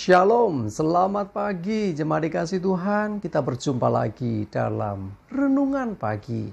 Shalom, selamat pagi jemaat dikasih Tuhan. Kita berjumpa lagi dalam Renungan Pagi.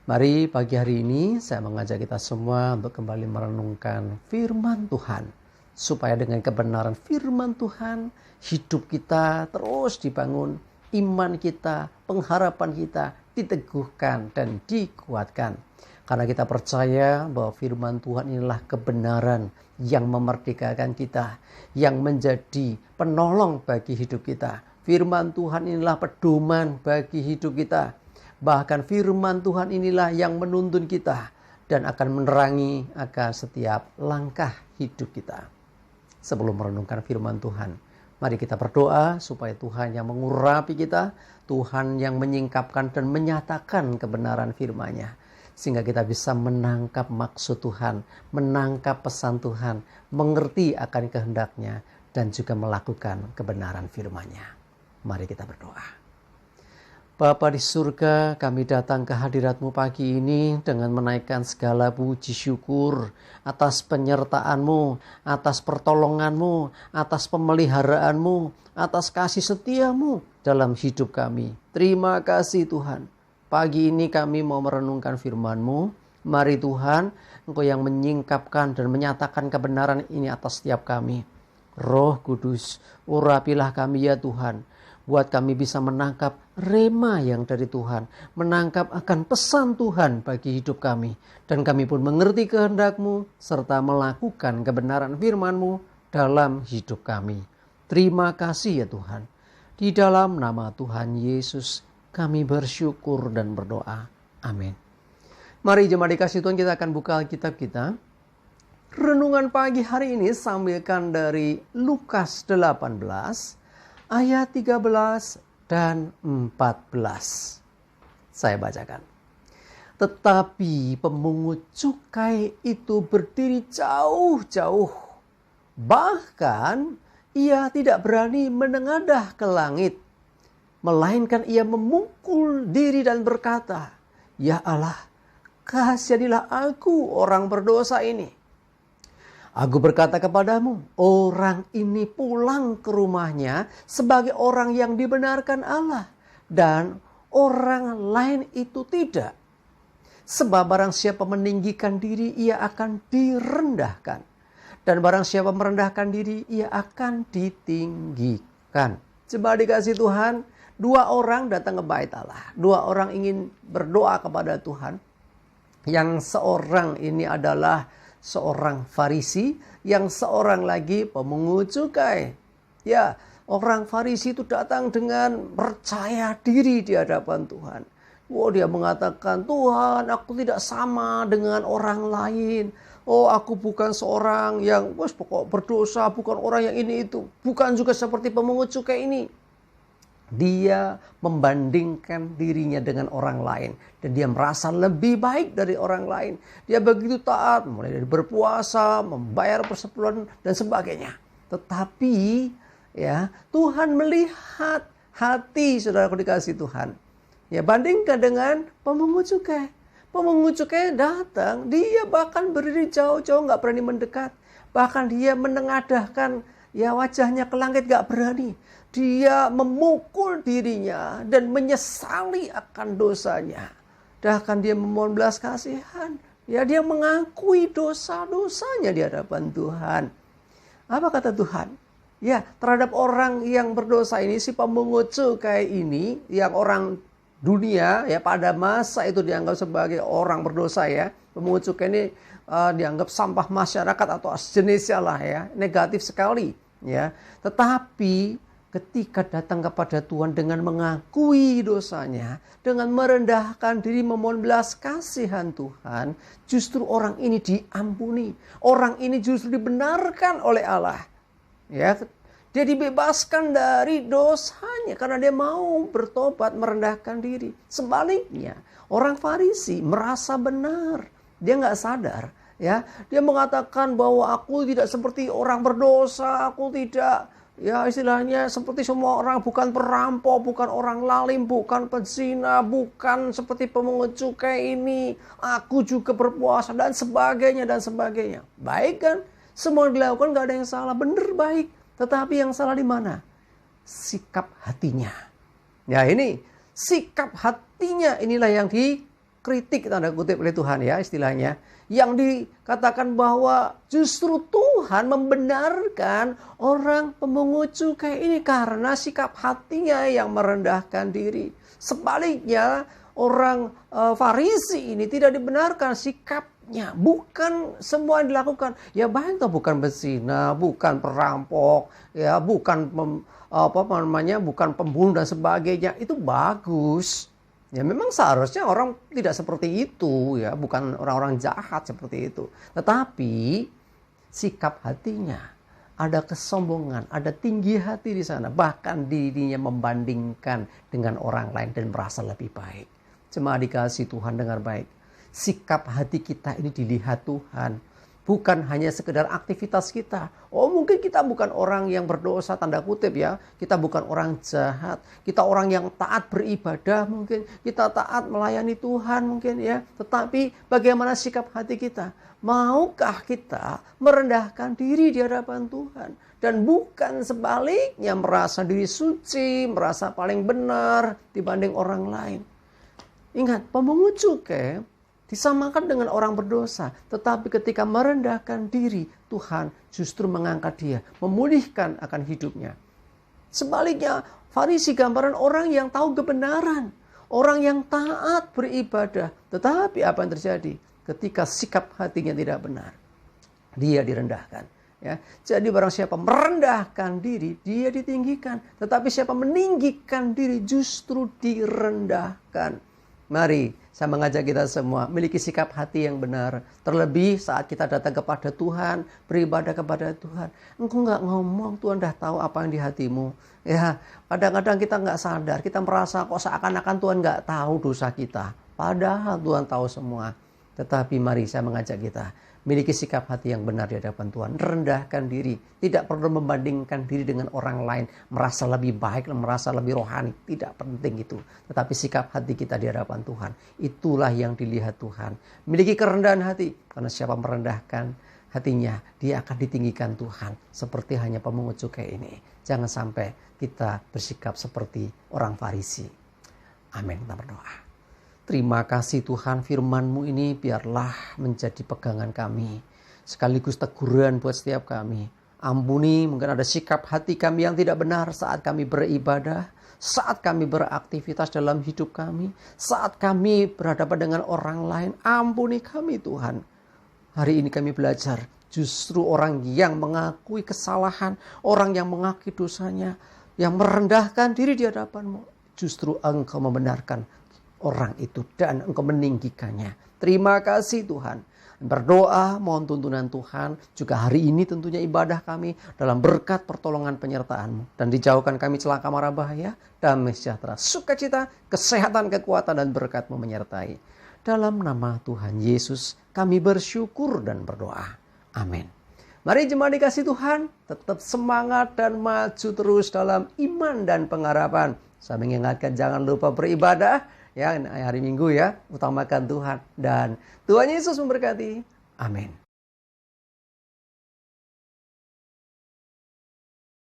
Mari pagi hari ini saya mengajak kita semua untuk kembali merenungkan firman Tuhan. Supaya dengan kebenaran firman Tuhan, hidup kita terus dibangun, iman kita, pengharapan kita diteguhkan dan dikuatkan. Karena kita percaya bahwa firman Tuhan inilah kebenaran yang memerdekakan kita, yang menjadi penolong bagi hidup kita. Firman Tuhan inilah pedoman bagi hidup kita. Bahkan firman Tuhan inilah yang menuntun kita dan akan menerangi akan setiap langkah hidup kita. Sebelum merenungkan firman Tuhan, mari kita berdoa supaya Tuhan yang mengurapi kita, Tuhan yang menyingkapkan dan menyatakan kebenaran firman-Nya. Sehingga kita bisa menangkap maksud Tuhan, menangkap pesan Tuhan, mengerti akan kehendak-Nya, dan juga melakukan kebenaran firman-Nya. Mari kita berdoa. Bapa di surga, kami datang ke hadirat-Mu pagi ini dengan menaikkan segala puji syukur atas penyertaan-Mu, atas pertolongan-Mu, atas pemeliharaan-Mu, atas kasih setia-Mu dalam hidup kami. Terima kasih Tuhan. Pagi ini kami mau merenungkan firman-Mu. Mari Tuhan, Engkau yang menyingkapkan dan menyatakan kebenaran ini atas setiap kami. Roh Kudus, urapilah kami ya Tuhan. Buat kami bisa menangkap rema yang dari Tuhan. Menangkap akan pesan Tuhan bagi hidup kami. Dan kami pun mengerti kehendak-Mu serta melakukan kebenaran firman-Mu dalam hidup kami. Terima kasih ya Tuhan. Di dalam nama Tuhan Yesus kami bersyukur dan berdoa. Amin. Mari jemaat dikasih Tuhan, kita akan buka Alkitab kita. Renungan pagi hari ini sambilkan dari Lukas 18 ayat 13 dan 14. Saya bacakan. Tetapi pemungut cukai itu berdiri jauh-jauh. Bahkan ia tidak berani menengadah ke langit. Melainkan ia memukul diri dan berkata, "Ya Allah, kasihanilah aku orang berdosa ini." Aku berkata kepadamu, orang ini pulang ke rumahnya sebagai orang yang dibenarkan Allah. Dan orang lain itu tidak. Sebab barang siapa meninggikan diri, ia akan direndahkan. Dan barang siapa merendahkan diri, ia akan ditinggikan. Coba dikasih Tuhan. Dua orang datang ke bait Allah. Dua orang ingin berdoa kepada Tuhan. Yang seorang ini adalah seorang Farisi. Yang seorang lagi pemungut cukai. Ya, orang Farisi itu datang dengan percaya diri di hadapan Tuhan. Dia mengatakan, "Tuhan, aku tidak sama dengan orang lain. Aku bukan seorang yang pokok berdosa, bukan orang yang ini itu. Bukan juga seperti pemungut cukai ini." Dia membandingkan dirinya dengan orang lain. Dan dia merasa lebih baik dari orang lain. Dia begitu taat, mulai dari berpuasa, membayar persepuluhan, dan sebagainya. Tetapi ya, Tuhan melihat hati saudaraku dikasih Tuhan. Ya, bandingkan dengan pemungut cukai. Pemungut cukai datang, dia bahkan berdiri jauh-jauh, gak berani mendekat. Bahkan dia menengadahkan ya wajahnya ke langit, gak berani. Dia memukul dirinya dan menyesali akan dosanya. Bahkan dia memohon belas kasihan. Ya, dia mengakui dosa-dosanya di hadapan Tuhan. Apa kata Tuhan? Ya, terhadap orang yang berdosa ini, si pemungut cukai ini, yang orang dunia ya pada masa itu dianggap sebagai orang berdosa ya. Pemungut cukai ini dianggap sampah masyarakat atau sejenisnya lah ya. Negatif sekali ya. Tetapi ketika datang kepada Tuhan dengan mengakui dosanya, dengan merendahkan diri memohon belas kasihan Tuhan, justru orang ini diampuni. Orang ini justru dibenarkan oleh Allah. Ya, dia dibebaskan dari dosanya karena dia mau bertobat, merendahkan diri. Sebaliknya, orang Farisi merasa benar. Dia nggak sadar. Ya, dia mengatakan bahwa aku tidak seperti orang berdosa, aku tidak ya istilahnya seperti semua orang, bukan perampok, bukan orang lalim, bukan pezina, bukan seperti pemungut cukai ini. Aku juga berpuasa dan sebagainya dan sebagainya. Baik kan? Semua dilakukan gak ada yang salah, benar baik. Tetapi yang salah di mana? Sikap hatinya. Ya ini, sikap hatinya inilah yang dikritik tanda kutip oleh Tuhan ya istilahnya. Yang dikatakan bahwa justru Tuhan membenarkan orang pemungut cukai ini karena sikap hatinya yang merendahkan diri. Sebaliknya orang Farisi ini tidak dibenarkan sikapnya. Bukan semua yang dilakukan. Ya baik toh, bukan berzina, bukan perampok, ya bukan bukan pembunuh dan sebagainya. Itu bagus. Ya memang seharusnya orang tidak seperti itu ya, bukan orang-orang jahat seperti itu. Tetapi sikap hatinya, ada kesombongan, ada tinggi hati di sana, bahkan dirinya membandingkan dengan orang lain dan merasa lebih baik. Jemaat dikasih Tuhan, dengar baik. Sikap hati kita ini dilihat Tuhan. Bukan hanya sekedar aktivitas kita. Oh mungkin kita bukan orang yang berdosa tanda kutip ya. Kita bukan orang jahat. Kita orang yang taat beribadah mungkin. Kita taat melayani Tuhan mungkin ya. Tetapi bagaimana sikap hati kita? Maukah kita merendahkan diri di hadapan Tuhan? Dan bukan sebaliknya merasa diri suci, merasa paling benar dibanding orang lain. Ingat, pemungut cukai disamakan dengan orang berdosa. Tetapi ketika merendahkan diri, Tuhan justru mengangkat dia, memulihkan akan hidupnya. Sebaliknya, Farisi gambaran orang yang tahu kebenaran. Orang yang taat beribadah. Tetapi apa yang terjadi? Ketika sikap hatinya tidak benar, dia direndahkan. Ya. Jadi barang siapa merendahkan diri, dia ditinggikan. Tetapi siapa meninggikan diri, justru direndahkan. Mari, saya mengajak kita semua miliki sikap hati yang benar. Terlebih saat kita datang kepada Tuhan, beribadah kepada Tuhan. Engkau nggak ngomong, Tuhan dah tahu apa yang di hatimu. Ya, kadang-kadang kita nggak sadar, kita merasa kok seakan-akan Tuhan nggak tahu dosa kita. Padahal Tuhan tahu semua. Tetapi mari saya mengajak kita, miliki sikap hati yang benar di hadapan Tuhan. Rendahkan diri. Tidak perlu membandingkan diri dengan orang lain. Merasa lebih baik, merasa lebih rohani. Tidak penting itu. Tetapi sikap hati kita di hadapan Tuhan. Itulah yang dilihat Tuhan. Miliki kerendahan hati. Karena siapa merendahkan hatinya, dia akan ditinggikan Tuhan. Seperti hanya pemungut cukai ini. Jangan sampai kita bersikap seperti orang Farisi. Amin. Kita berdoa. Terima kasih Tuhan, firman-Mu ini biarlah menjadi pegangan kami. Sekaligus teguran buat setiap kami. Ampuni mungkin ada sikap hati kami yang tidak benar saat kami beribadah. Saat kami beraktivitas dalam hidup kami. Saat kami berhadapan dengan orang lain. Ampuni kami Tuhan. Hari ini kami belajar. Justru orang yang mengakui kesalahan. Orang yang mengakui dosanya. Yang merendahkan diri di hadapan-Mu. Justru Engkau membenarkan orang itu dan Engkau meninggikannya. Terima kasih Tuhan. Berdoa mohon tuntunan Tuhan. Juga hari ini tentunya ibadah kami dalam berkat pertolongan penyertaan-Mu. Dan dijauhkan kami celaka mara bahaya, damai sejahtera, sukacita, kesehatan, kekuatan dan berkat-Mu menyertai. Dalam nama Tuhan Yesus kami bersyukur dan berdoa. Amin. Mari jemaat dikasih Tuhan, tetap semangat dan maju terus dalam iman dan pengharapan. Saya mengingatkan jangan lupa beribadah. Ya, hari Minggu ya, utamakan Tuhan. Dan Tuhan Yesus memberkati. Amin.